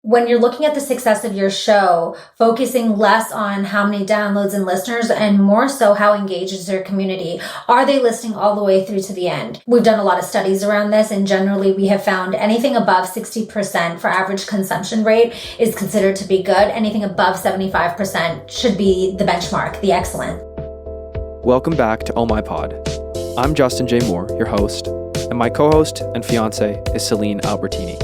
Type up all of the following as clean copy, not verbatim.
when you're looking at the success of your show, focusing less on how many downloads and listeners and more so how engaged is your community. Are they listening all the way through to the end? We've done a lot of studies around this, and generally we have found anything above 60% for average consumption rate is considered to be good. Anything above 75% should be the benchmark, the excellent. Welcome back to Oh My Pod. I'm Justin J. Moore, your host, and my co-host and fiance is Celine Albertini.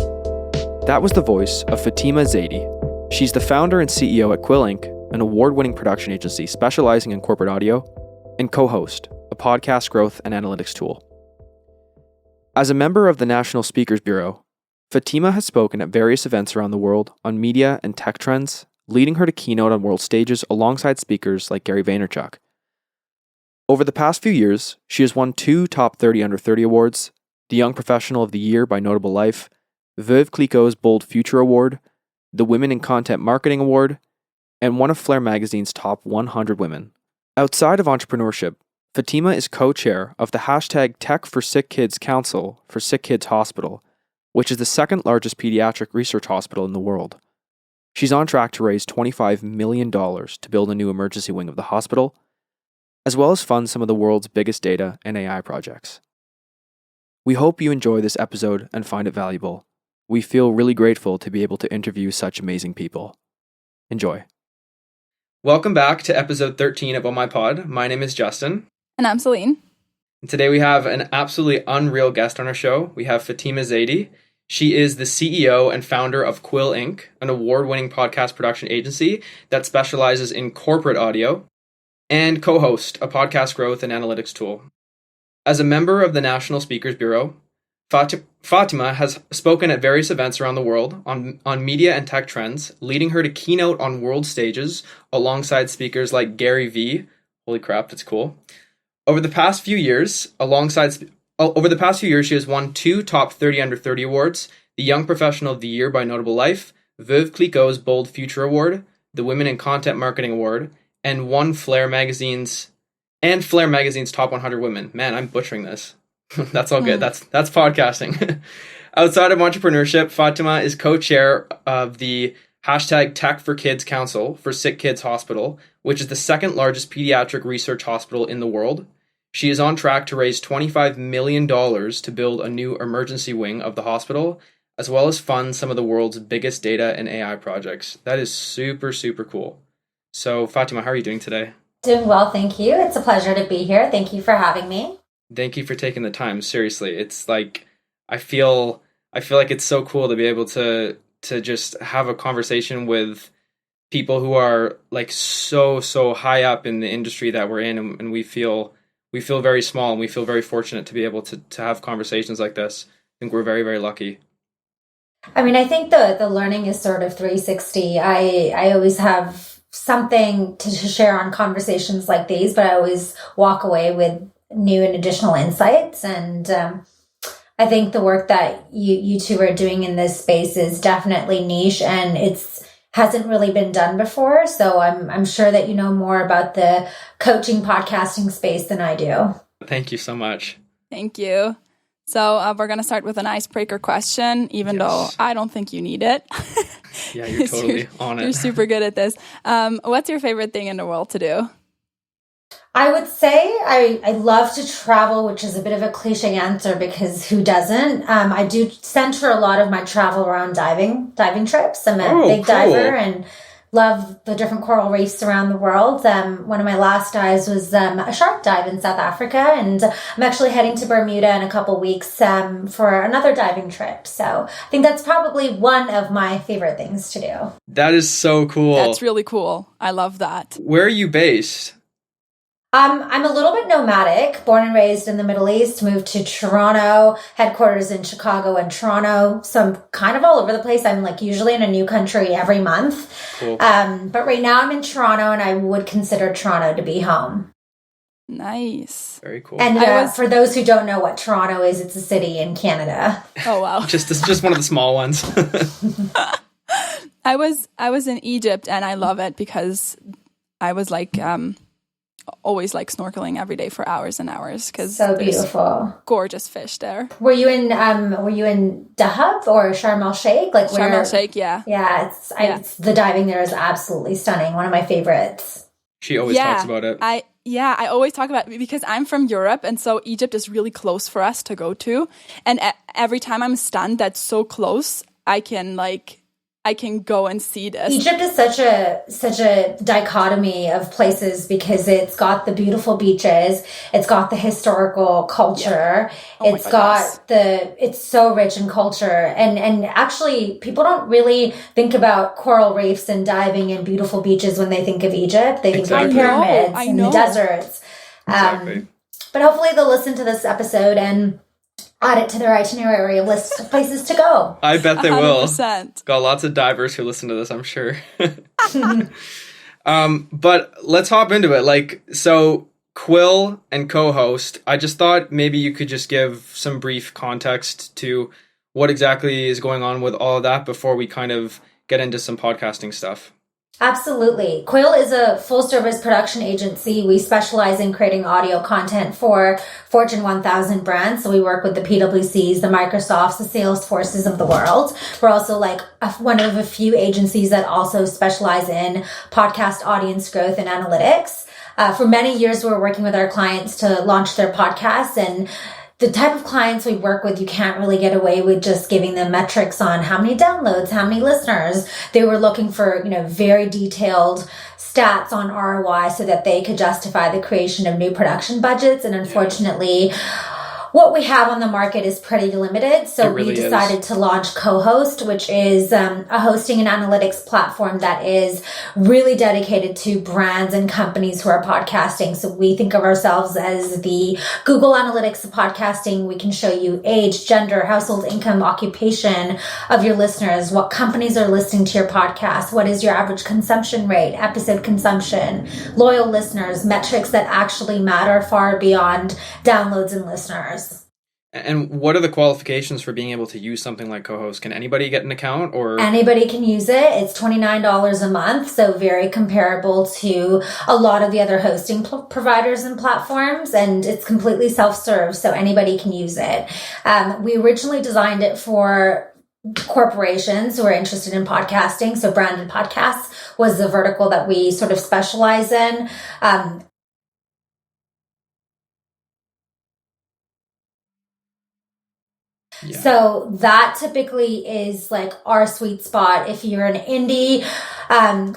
That was the voice of Fatima Zaidi. She's the founder and CEO at Quill Inc, an award-winning production agency specializing in corporate audio, and CoHost, a podcast growth and analytics tool. As a member of the National Speakers Bureau, Fatima has spoken at various events around the world on media and tech trends, leading her to keynote on world stages alongside speakers like Gary Vaynerchuk. Over the past few years, she has won 2 Top 30 Under 30 awards, the Young Professional of the Year by Notable Life, Veuve Clicquot's Bold Future Award, the Women in Content Marketing Award, and one of Flare Magazine's top 100 women. Outside of entrepreneurship, Fatima is co-chair of the hashtag Tech for Sick Kids Council for Sick Kids Hospital, which is the second largest pediatric research hospital in the world. She's on track to raise $25 million to build a new emergency wing of the hospital, as well as fund some of the world's biggest data and AI projects. We hope you enjoy this episode and find it valuable. We feel really grateful to be able to interview such amazing people. Enjoy. Welcome back to episode 13 of Oh My Pod. My name is Justin. And I'm Celine. And today we have an absolutely unreal guest on our show. We have Fatima Zaidi. She is the CEO and founder of Quill Inc, an award-winning podcast production agency that specializes in corporate audio, and CoHost, a podcast growth and analytics tool. As a member of the National Speakers Bureau, Fatima has spoken at various events around the world on media and tech trends, leading her to keynote on world stages alongside speakers like Gary Vee. Holy crap, that's cool. Over the past few years, she has won 2 Top 30 Under 30 awards, the Young Professional of the Year by Notable Life, Veuve Clicquot's Bold Future Award, the Women in Content Marketing Award, and won Flare Magazine's Top 100 Women. Man, I'm butchering this. That's all good. That's podcasting. Outside of entrepreneurship, Fatima is co-chair of the hashtag Tech for Kids Council for Sick Kids Hospital, which is the second largest pediatric research hospital in the world. She is on track to raise $25 million to build a new emergency wing of the hospital, as well as fund some of the world's biggest data and AI projects. That is super, super cool. So, Fatima, how are you doing today? Doing well, thank you. It's a pleasure to be here. Thank you for having me. Thank you for taking the time. Seriously, it's like I feel like it's so cool to be able to just have a conversation with people who are like so high up in the industry that we're in, and we feel very small, and we feel very fortunate to be able to have conversations like this. I think we're very, very lucky. I mean, I think the learning is sort of 360. I always have something to share on conversations like these, but I always walk away with new and additional insights. And I think the work that you two are doing in this space is definitely niche, and hasn't really been done before. So I'm sure that you know more about the coaching podcasting space than I do. Thank you so much. Thank you. So we're going to start with an icebreaker question, even though I don't think you need it. Yeah, you're totally on it. You're super good at this. What's your favorite thing in the world to do? I would say I love to travel, which is a bit of a cliche answer because who doesn't? I do center a lot of my travel around diving trips. I'm a big diver and love the different coral reefs around the world. One of my last dives was a shark dive in South Africa, and I'm actually heading to Bermuda in a couple weeks for another diving trip. So I think that's probably one of my favorite things to do. That is so cool. That's really cool. I love that. Where are you based? I'm a little bit nomadic, born and raised in the Middle East, moved to Toronto, headquarters in Chicago and Toronto. So I'm kind of all over the place. I'm like usually in a new country every month. Cool. But right now I'm in Toronto, and I would consider Toronto to be home. Nice. Very cool. And for those who don't know what Toronto is, it's a city in Canada. Oh, wow. just one of the small ones. I was in Egypt, and I love it because I was like... always like snorkeling every day for hours and hours because so beautiful, gorgeous fish there. Were you in Dahab or Sharm el Sheikh? Like Sharm el Sheikh, yeah. Yeah, it's the diving there is absolutely stunning. One of my favorites. She always talks about it. I always talk about it because I'm from Europe, and so Egypt is really close for us to go to. And every time I'm stunned that's so close, I can go and see this. Egypt is such a dichotomy of places because it's got the beautiful beaches, it's got the historical culture, it's so rich in culture, and actually people don't really think about coral reefs and diving and beautiful beaches when they think of Egypt. They think of pyramids and the deserts. Exactly. But hopefully they'll listen to this episode and add it to their itinerary list of places to go. I bet they will. 100%. Got lots of divers who listen to this, I'm sure. But let's hop into it. Like, so Quill and CoHost, I just thought maybe you could just give some brief context to what exactly is going on with all of that before we kind of get into some podcasting stuff. Absolutely. Quill is a full-service production agency. We specialize in creating audio content for Fortune 1000 brands. So we work with the PwCs, the Microsofts, the Salesforces of the world. We're also like one of a few agencies that also specialize in podcast audience growth and analytics. For many years, we were working with our clients to launch their podcasts, and the type of clients we work with, you can't really get away with just giving them metrics on how many downloads, how many listeners. They were looking for, very detailed stats on ROI so that they could justify the creation of new production budgets. And unfortunately, what we have on the market is pretty limited. So we decided to launch CoHost, which is a hosting and analytics platform that is really dedicated to brands and companies who are podcasting. So we think of ourselves as the Google Analytics of podcasting. We can show you age, gender, household income, occupation of your listeners, what companies are listening to your podcast, what is your average consumption rate, episode consumption, loyal listeners, metrics that actually matter far beyond downloads and listeners. And what are the qualifications for being able to use something like CoHost? Can anybody get an account, or? Anybody can use it. It's $29 a month, so very comparable to a lot of the other hosting providers and platforms, and it's completely self-serve, so anybody can use it. We originally designed it for corporations who are interested in podcasting, so branded podcasts was the vertical that we sort of specialize in. Yeah. So that typically is like our sweet spot. If you're an indie,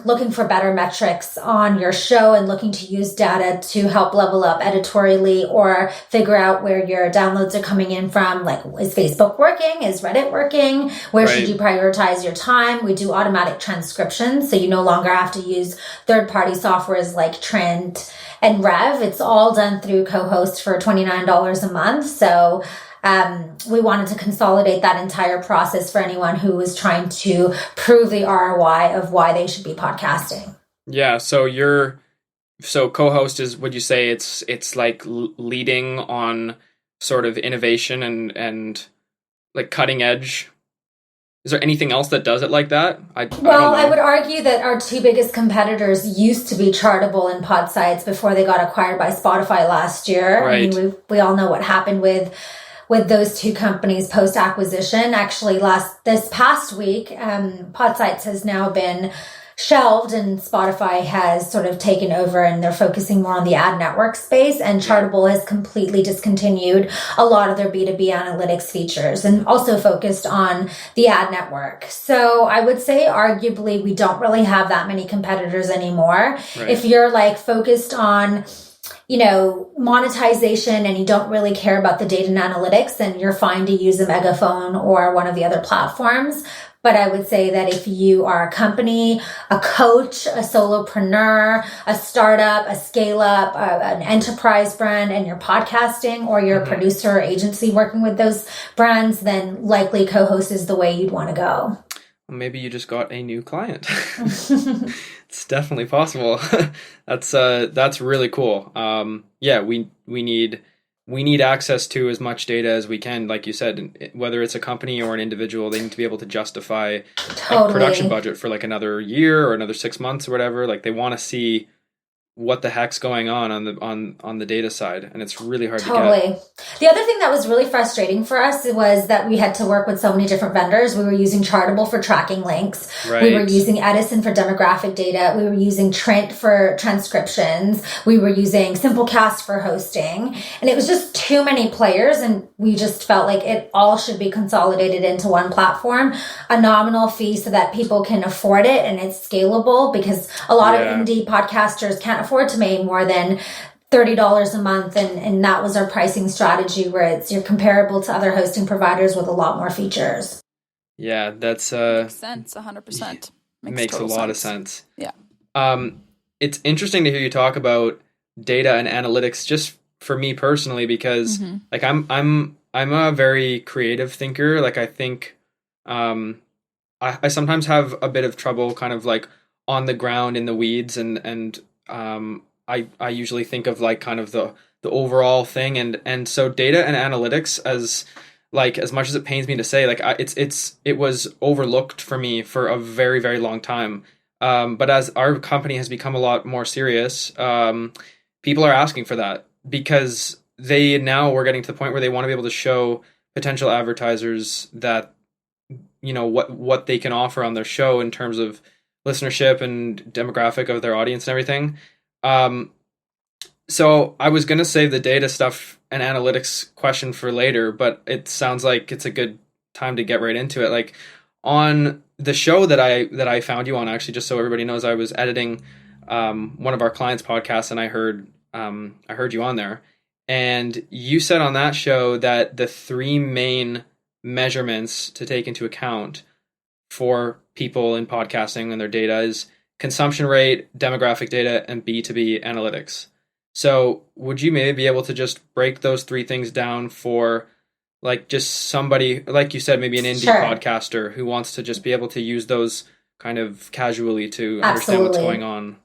looking for better metrics on your show and looking to use data to help level up editorially or figure out where your downloads are coming in from, like, is Facebook working? Is Reddit working? Where should you prioritize your time? We do automatic transcription, so you no longer have to use third-party softwares like Trend and Rev. It's all done through CoHost for $29 a month. So we wanted to consolidate that entire process for anyone who was trying to prove the ROI of why they should be podcasting. Yeah. So CoHost is, would you say it's like leading on sort of innovation and like cutting edge? Is there anything else that does it like that? I would argue that our two biggest competitors used to be Chartable and Podsights before they got acquired by Spotify last year. Right. I mean, we all know what happened with those two companies post-acquisition. Actually, this past week, Podsights has now been shelved and Spotify has sort of taken over and they're focusing more on the ad network space, and Chartable has completely discontinued a lot of their B2B analytics features and also focused on the ad network. So I would say arguably we don't really have that many competitors anymore. Right. If you're like focused on monetization and you don't really care about the data and analytics, then you're fine to use a Megaphone or one of the other platforms. But I would say that if you are a company, a coach, a solopreneur, a startup, a scale up, an enterprise brand, and you're podcasting, or you're a producer or agency working with those brands, then likely CoHost is the way you'd want to go. Maybe you just got a new client. It's definitely possible. That's really cool. Yeah, we need access to as much data as we can. Like you said, whether it's a company or an individual, they need to be able to justify a production budget for like another year or another 6 months or whatever. Like they want to see what the heck's going on the data side, and it's really hard to get. Totally. The other thing that was really frustrating for us was that we had to work with so many different vendors. We were using Chartable for tracking links. Right. We were using Edison for demographic data. We were using Trint for transcriptions. We were using Simplecast for hosting. And it was just too many players, and we just felt like it all should be consolidated into one platform, a nominal fee so that people can afford it and it's scalable, because a lot of indie podcasters can't afford to pay more than $30 a month, and that was our pricing strategy, where you're comparable to other hosting providers with a lot more features. Yeah, that's makes sense. 100% makes a lot of sense. Yeah. It's interesting to hear you talk about data and analytics, just for me personally, because like I'm a very creative thinker. Like I think I sometimes have a bit of trouble kind of like on the ground in the weeds, and I usually think of like kind of the overall thing, and so data and analytics, as much as it pains me to say, like it was overlooked for me for a very, very long time. But as our company has become a lot more serious, people are asking for that, because we're getting to the point where they want to be able to show potential advertisers that, you know, what they can offer on their show in terms of listenership and demographic of their audience and everything. So I was going to save the data stuff and analytics question for later, but it sounds like it's a good time to get right into it. Like on the show that I found you on, actually, just so everybody knows, I was editing one of our clients' podcasts, and I heard you on there, and you said on that show that the three main measurements to take into account for people in podcasting and their data is consumption rate, demographic data, and B2B analytics. So would you maybe be able to just break those three things down for like just somebody, like you said, maybe an indie podcaster who wants to just be able to use those kind of casually to understand what's going on?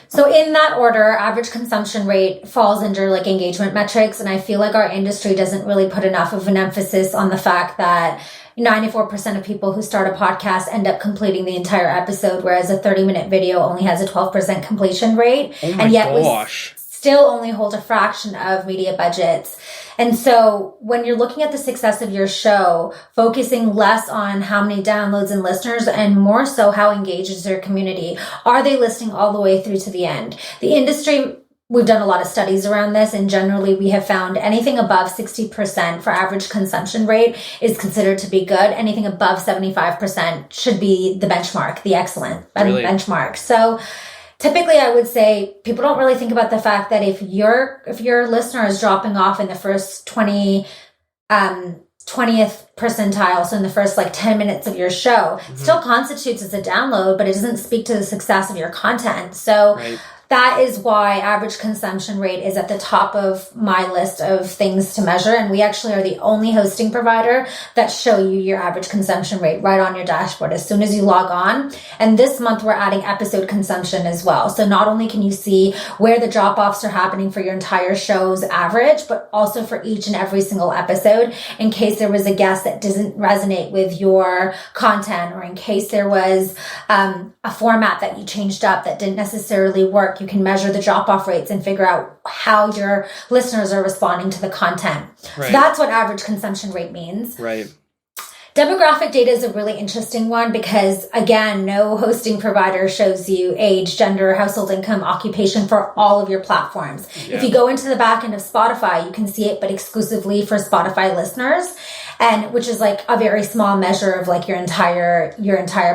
So in that order, average consumption rate falls under like engagement metrics. And I feel like our industry doesn't really put enough of an emphasis on the fact that 94% of people who start a podcast end up completing the entire episode, whereas a 30-minute video only has a 12% completion rate. Oh my gosh. We still only hold a fraction of media budgets. And so when you're looking at the success of your show, focusing less on how many downloads and listeners and more so how engaged is their community. Are they listening all the way through to the end? The industry, we've done a lot of studies around this, and generally we have found anything above 60% for average consumption rate is considered to be good. Anything above 75% should be the benchmark, the excellent benchmark. So typically, I would say people don't really think about the fact that if your listener is dropping off in the first 20th percentile, so in the first like 10 minutes of your show, it still constitutes as a download, but it doesn't speak to the success of your content. So that is why average consumption rate is at the top of my list of things to measure. And we actually are the only hosting provider that show you your average consumption rate right on your dashboard as soon as you log on. And this month we're adding episode consumption as well. So not only can you see where the drop-offs are happening for your entire show's average, but also for each and every single episode, in case there was a guest that doesn't resonate with your content, or in case there was a format that you changed up that didn't necessarily work. You can measure the drop-off rates and figure out how your listeners are responding to the content. Right. So that's what average consumption rate means. Right. Demographic data is a really interesting one because, again, no hosting provider shows you age, gender, household income, occupation for all of your platforms. Yeah. If you go into the back end of Spotify, you can see it, but exclusively for Spotify listeners, and which is like a very small measure of like your entire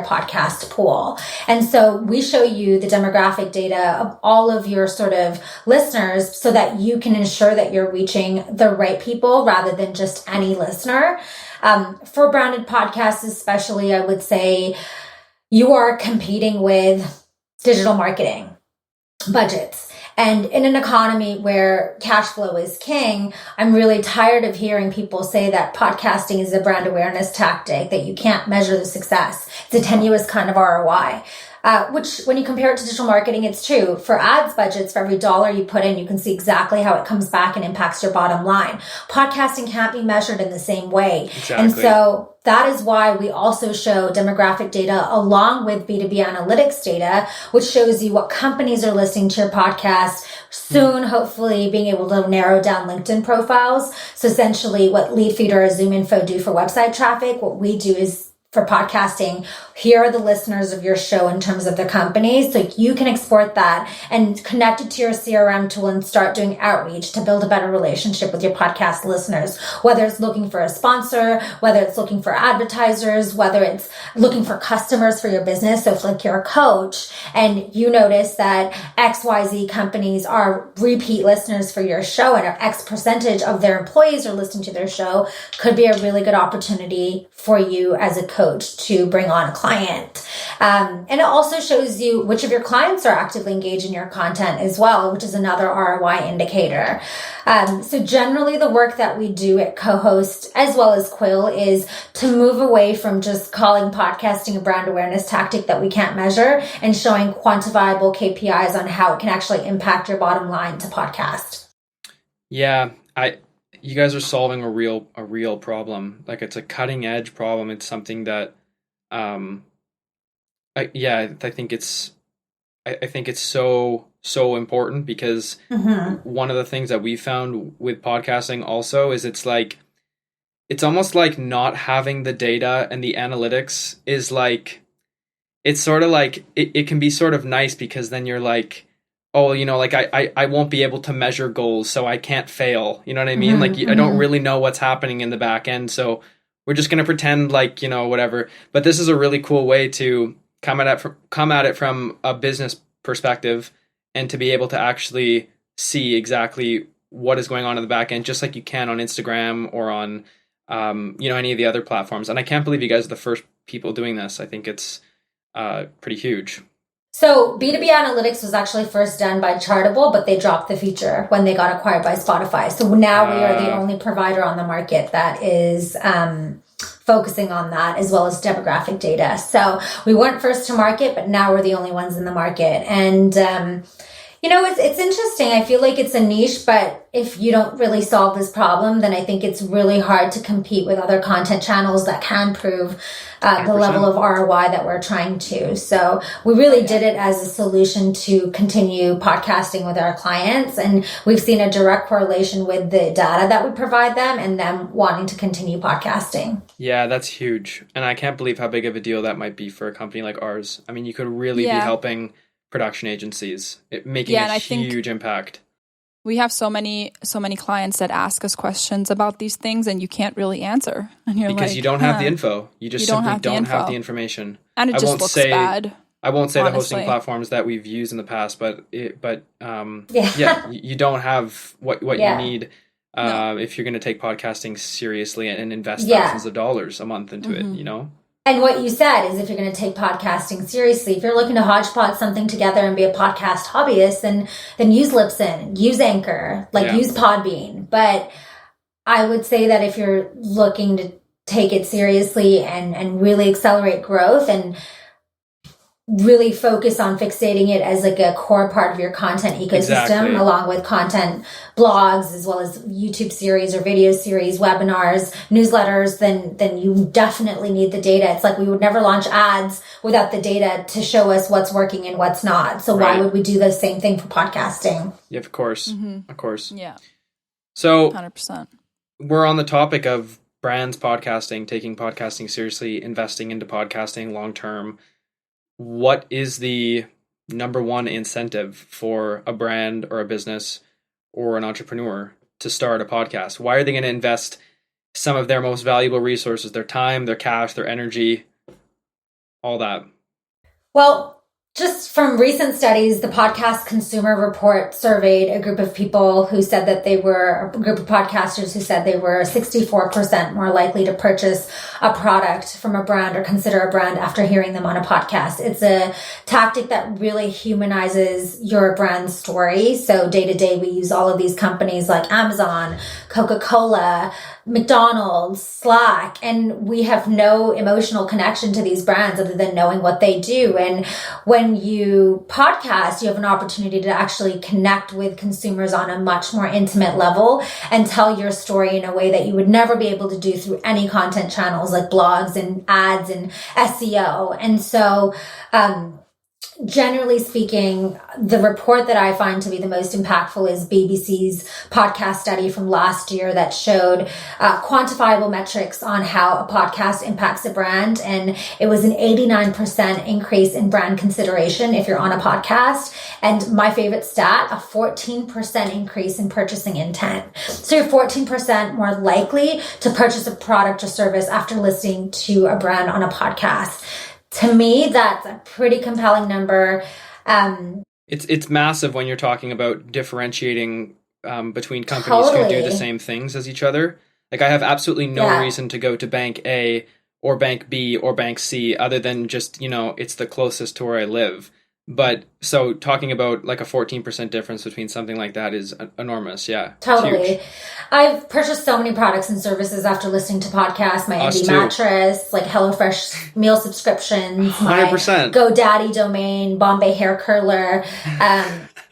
podcast pool. And so we show you the demographic data of all of your sort of listeners so that you can ensure that you're reaching the right people rather than just any listener. For branded podcasts especially, I would say you are competing with digital marketing budgets. And in an economy where cash flow is king, I'm really tired of hearing people say that podcasting is a brand awareness tactic, that you can't measure the success. It's a tenuous kind of ROI. which when you compare it to digital marketing, it's true. For ads budgets, for every dollar you put in, you can see exactly how it comes back and impacts your bottom line. Podcasting can't be measured in the same way. Exactly. And so that is why we also show demographic data along with B2B analytics data, which shows you what companies are listening to your podcast. Soon, hopefully, being able to narrow down LinkedIn profiles. So essentially what Leadfeeder or ZoomInfo do for website traffic, what we do is for podcasting, here are the listeners of your show in terms of the companies. So you can export that and connect it to your CRM tool and start doing outreach to build a better relationship with your podcast listeners, whether it's looking for a sponsor, whether it's looking for advertisers, whether it's looking for customers for your business. So if like you're a coach and you notice that XYZ companies are repeat listeners for your show and X percentage of their employees are listening to their show, could be a really good opportunity for you as a coach to bring on a client. And it also shows you which of your clients are actively engaged in your content as well, which is another ROI indicator. So generally the work that we do at CoHost as well as Quill is to move away from just calling podcasting a brand awareness tactic that we can't measure and showing quantifiable KPIs on how it can actually impact your bottom line to podcast. Yeah, you guys are solving a real problem. Like it's a cutting edge problem. It's something that, I think it's so important because one of the things that we found with podcasting also is it's almost like not having the data and the analytics is like, it's sort of like, it can be sort of nice because then you're like, oh, like I won't be able to measure goals, so I can't fail. You know what I mean? I don't really know what's happening in the back end. So we're just going to pretend like, whatever. But this is a really cool way to come at it from a business perspective and to be able to actually see exactly what is going on in the back end, just like you can on Instagram or on, any of the other platforms. And I can't believe you guys are the first people doing this. I think it's pretty huge. So B2B analytics was actually first done by Chartable, but they dropped the feature when they got acquired by Spotify. So now we are the only provider on the market that is focusing on that as well as demographic data. So we weren't first to market, but now we're the only ones in the market. And, it's interesting. I feel like it's a niche, but if you don't really solve this problem, then I think it's really hard to compete with other content channels that can prove the level of ROI that we're trying to. So we really did it as a solution to continue podcasting with our clients. And we've seen a direct correlation with the data that we provide them and them wanting to continue podcasting. Yeah, that's huge. And I can't believe how big of a deal that might be for a company like ours. I mean, you could really be helping production agencies, making a huge impact. We have so many clients that ask us questions about these things and you can't really ansr. And you're because you don't have the info. You just simply don't have the information. And it just looks bad. I won't say the hosting platforms that we've used in the past, but you don't have what you need if you're going to take podcasting seriously and invest thousands of dollars a month into it, And what you said is if you're going to take podcasting seriously, if you're looking to hodgepodge something together and be a podcast hobbyist, then use Libsyn, use Anchor, use Podbean. But I would say that if you're looking to take it seriously and really accelerate growth and really focus on fixating it as like a core part of your content ecosystem, along with content blogs, as well as YouTube series or video series, webinars, newsletters, then you definitely need the data. It's like we would never launch ads without the data to show us what's working and what's not. So why would we do the same thing for podcasting? Yeah, of course. Of course. Yeah. So 100%. We're on the topic of brands podcasting, taking podcasting seriously, investing into podcasting long-term. What is the number one incentive for a brand or a business or an entrepreneur to start a podcast? Why are they going to invest some of their most valuable resources, their time, their cash, their energy, all that? Well, just from recent studies, the Podcast Consumer Report surveyed a group of people who said that a group of podcasters who said they were 64% more likely to purchase a product from a brand or consider a brand after hearing them on a podcast. It's a tactic that really humanizes your brand story. So day to day, we use all of these companies like Amazon, Coca-Cola, McDonald's, Slack, and we have no emotional connection to these brands other than knowing what they do. And when you podcast, you have an opportunity to actually connect with consumers on a much more intimate level and tell your story in a way that you would never be able to do through any content channels like blogs and ads and SEO. And so, generally speaking, the report that I find to be the most impactful is BBC's podcast study from last year that showed quantifiable metrics on how a podcast impacts a brand. And it was an 89% increase in brand consideration if you're on a podcast. And my favorite stat, a 14% increase in purchasing intent. So you're 14% more likely to purchase a product or service after listening to a brand on a podcast. To me, that's a pretty compelling number. It's massive when you're talking about differentiating between companies who do the same things as each other. Like, I have absolutely no reason to go to bank A or bank B or bank C other than just, it's the closest to where I live. But so talking about like a 14% difference between something like that is enormous. Yeah. Totally. Huge. I've purchased so many products and services after listening to podcasts, my Indie mattress, like HelloFresh meal subscriptions, 100%. My GoDaddy domain, Bombay hair curler.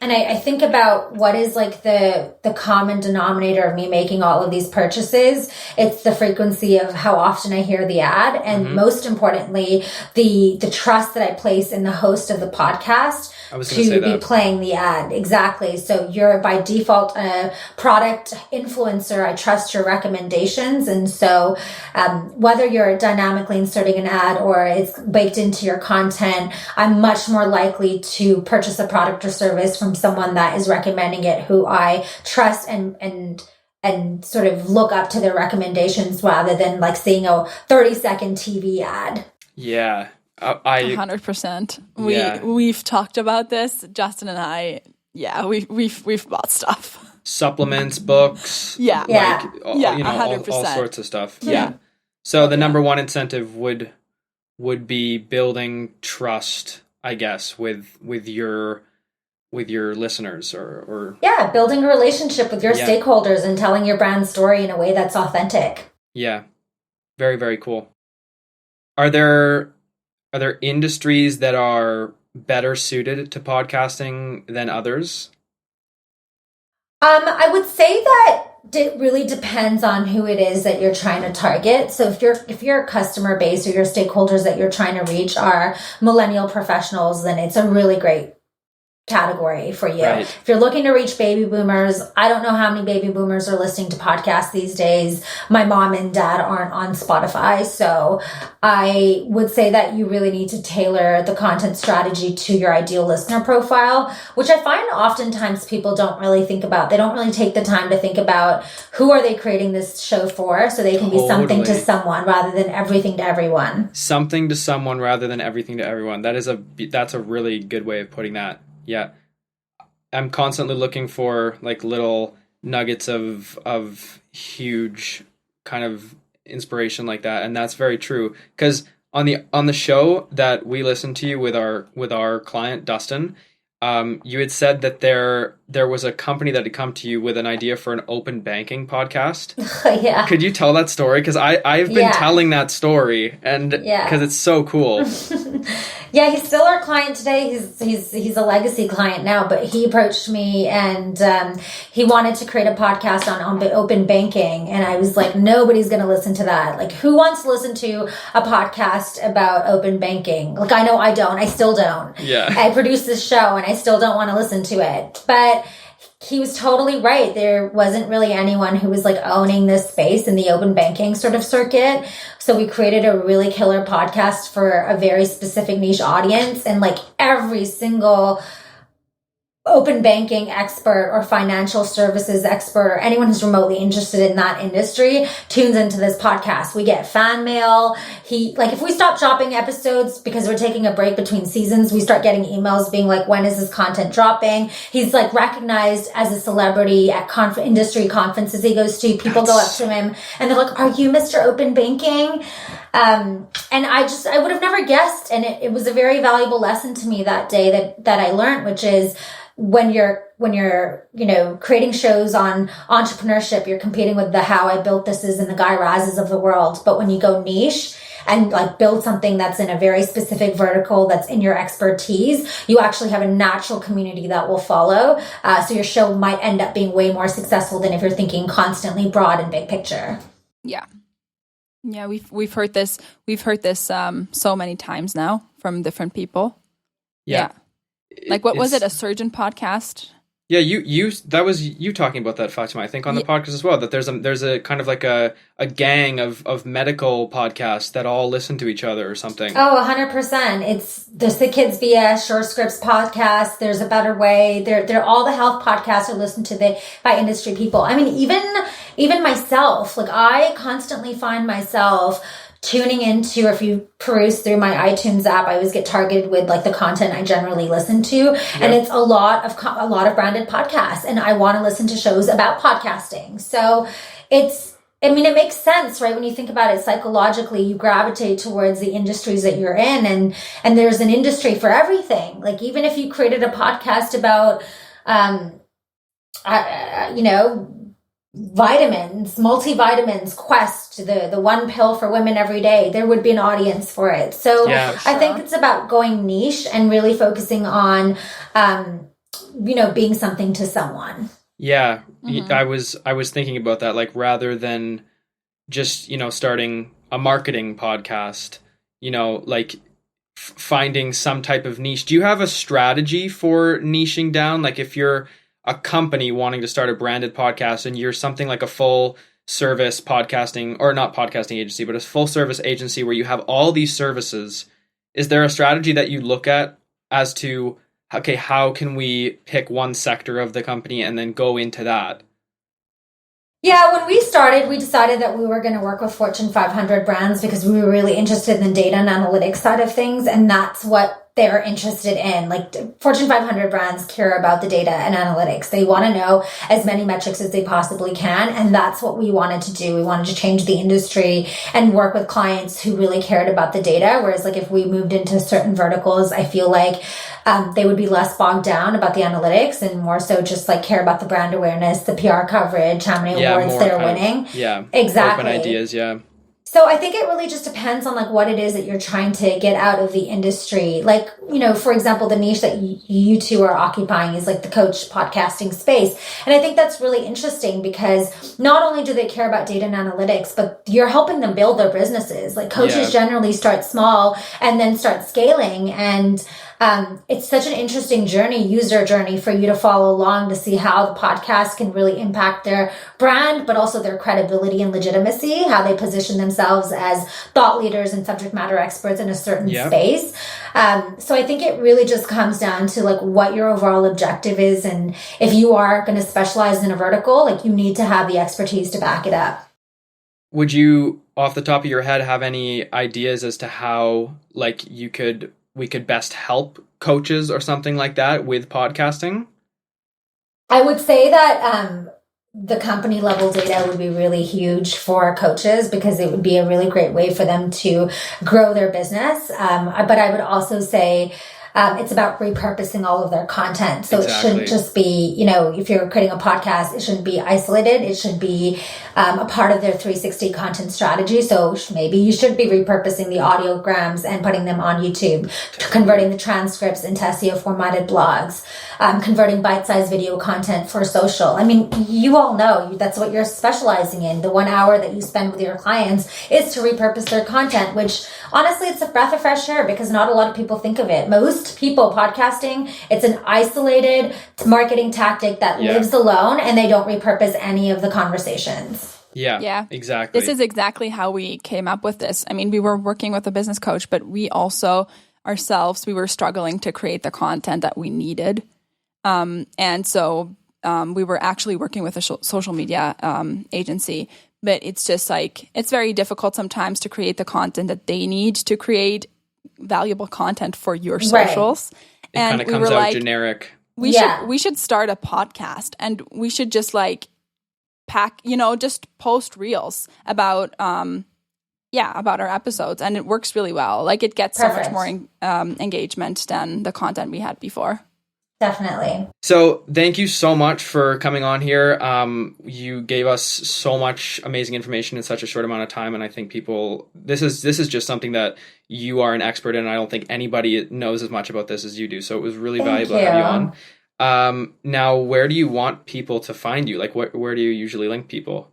And I think about what is like the common denominator of me making all of these purchases. It's the frequency of how often I hear the ad. And most importantly, the trust that I place in the host of the podcast to be playing the ad. Exactly. So you're by default a product influencer. I trust your recommendations. And so whether you're dynamically inserting an ad or it's baked into your content, I'm much more likely to purchase a product or service from someone that is recommending it, who I trust and sort of look up to their recommendations rather than like seeing a 30-second TV ad. Yeah. 100%. We've talked about this, Justin and I. Yeah, we've bought stuff. Supplements, books. Yeah. All 100%. All sorts of stuff. Yeah. So the number one incentive would be building trust, I guess, with your listeners or building a relationship with your stakeholders and telling your brand story in a way that's authentic. Yeah. Very, very cool. Are there industries that are better suited to podcasting than others? I would say that it really depends on who it is that you're trying to target. So if your customer base or your stakeholders that you're trying to reach are millennial professionals, then it's a really great category for you. Right. If you're looking to reach baby boomers, I don't know how many baby boomers are listening to podcasts these days. My mom and dad aren't on Spotify. So I would say that you really need to tailor the content strategy to your ideal listener profile, which I find oftentimes people don't really think about. They don't really take the time to think about who are they creating this show for, so they can be something to someone rather than everything to everyone. Something to someone rather than everything to everyone. That's a really good way of putting that. Yeah. I'm constantly looking for like little nuggets of huge kind of inspiration like that. And that's very true. Because on the show that we listened to with our client, Dustin, you had said that there was a company that had come to you with an idea for an open banking podcast. Yeah. Could you tell that story? Because I've been telling that story, and because it's so cool. Yeah, he's still our client today. He's a legacy client now, but he approached me and he wanted to create a podcast on open banking, and I was like, nobody's going to listen to that. Like, who wants to listen to a podcast about open banking? Like, I know I don't. I still don't. Yeah. I produce this show and I still don't want to listen to it. But he was totally right. There wasn't really anyone who was like owning this space in the open banking sort of circuit. So we created a really killer podcast for a very specific niche audience, and like every single open banking expert or financial services expert or anyone who's remotely interested in that industry tunes into this podcast. We get fan mail. If we stop dropping episodes because we're taking a break between seasons, we start getting emails being like, when is this content dropping? He's like recognized as a celebrity at industry conferences he goes to. People go up to him and they're like, are you Mr. Open Banking? And I would have never guessed. And it was a very valuable lesson to me that day that I learned, which is when you're, creating shows on entrepreneurship, you're competing with the How I Built Thises and the Guy Razes of the world. But when you go niche and like build something that's in a very specific vertical that's in your expertise, you actually have a natural community that will follow. So your show might end up being way more successful than if you're thinking constantly broad and big picture. Yeah. Yeah, we've heard this so many times now from different people. Yeah. Like what was it? A surgeon podcast? Yeah, you that was you talking about that, Fatima, I think on the podcast as well, that there's a kind of like a gang of medical podcasts that all listen to each other or something. Oh, 100%. There's the Kids BS, Short Scripts podcast, there's A Better Way. They're all the health podcasts are listened to by industry people. I mean, even myself, like I constantly find myself tuning into, or if you peruse through my iTunes app, I always get targeted with like the content I generally listen to. Yep. And it's a lot of branded podcasts, and I want to listen to shows about podcasting. So it makes sense, right? When you think about it psychologically, you gravitate towards the industries that you're in, and there's an industry for everything. Like even if you created a podcast about, vitamins, multivitamins, Quest, the one pill for women every day, there would be an audience for it. So yeah, sure. I think it's about going niche and really focusing on, being something to someone. Yeah. Mm-hmm. I was thinking about that, like rather than just, starting a marketing podcast, finding some type of niche. Do you have a strategy for niching down? Like if you're a company wanting to start a branded podcast and you're something like a full service podcasting, or not podcasting agency, but a full service agency where you have all these services, is there a strategy that you look at as to, okay, how can we pick one sector of the company and then go into that? Yeah, when we started, we decided that we were going to work with Fortune 500 brands because we were really interested in the data and analytics side of things. And that's what they're interested in. Like Fortune 500 brands care about the data and analytics. They want to know as many metrics as they possibly can. And that's what we wanted to do. We wanted to change the industry and work with clients who really cared about the data. Whereas like if we moved into certain verticals, I feel like they would be less bogged down about the analytics and more so just like care about the brand awareness, the PR coverage, how many awards they're winning. Exactly. Open ideas. Yeah. So I think it really just depends on like what it is that you're trying to get out of the industry. Like, for example, the niche that you two are occupying is like the coach podcasting space. And I think that's really interesting because not only do they care about data and analytics, but you're helping them build their businesses. Like coaches generally start small and then start scaling. And it's such an interesting user journey for you to follow along to see how the podcast can really impact their brand, but also their credibility and legitimacy, how they position themselves as thought leaders and subject matter experts in a certain space. So I think it really just comes down to like what your overall objective is. And if you are going to specialize in a vertical, like you need to have the expertise to back it up. Would you, off the top of your head, have any ideas as to how like we could best help coaches or something like that with podcasting? I would say that the company level data would be really huge for coaches because it would be a really great way for them to grow their business. But I would also say it's about repurposing all of their content. So It shouldn't just be, if you're creating a podcast, it shouldn't be isolated. It should be a part of their 360 content strategy. So maybe you should be repurposing the audiograms and putting them on YouTube, converting the transcripts into SEO-formatted blogs, converting bite-sized video content for social. I mean, you all know that's what you're specializing in. The 1 hour that you spend with your clients is to repurpose their content, which honestly, it's a breath of fresh air because not a lot of people think of it. Most people podcasting, it's an isolated marketing tactic that lives alone and they don't repurpose any of the conversations. Yeah, exactly. This is exactly how we came up with this. I mean, we were working with a business coach, but we also ourselves, we were struggling to create the content that we needed. And so we were actually working with a social media agency, but it's just like, it's very difficult sometimes to create the content that they need to create valuable content for your socials. Right. And it kind of comes out generic. We should start a podcast and we should just like just post reels about about our episodes, and it works really well. Like it gets so much more engagement than the content we had before. Definitely. So thank you so much for coming on here. You gave us so much amazing information in such a short amount of time. And I think this is just something that you are an expert in. I don't think anybody knows as much about this as you do. So it was really valuable to have you on. Now, where do you want people to find you? Like where do you usually link people?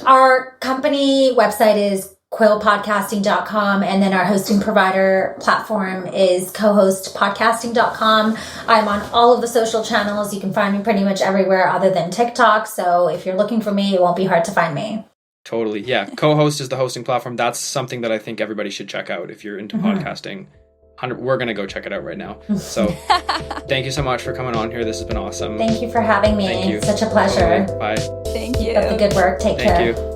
Our company website is quillpodcasting.com, and then our hosting provider platform is CoHostPodcasting.com. I'm on all of the social channels. You can find me pretty much everywhere other than TikTok. So if you're looking for me, it won't be hard to find me. Totally. Yeah. CoHost is the hosting platform. That's something that I think everybody should check out if you're into podcasting. We're going to go check it out right now. So thank you so much for coming on here. This has been awesome. Thank you for having me. Thank you. Such a pleasure. Totally. Bye. Thank you. Keep up the good work. Take care. Thank you.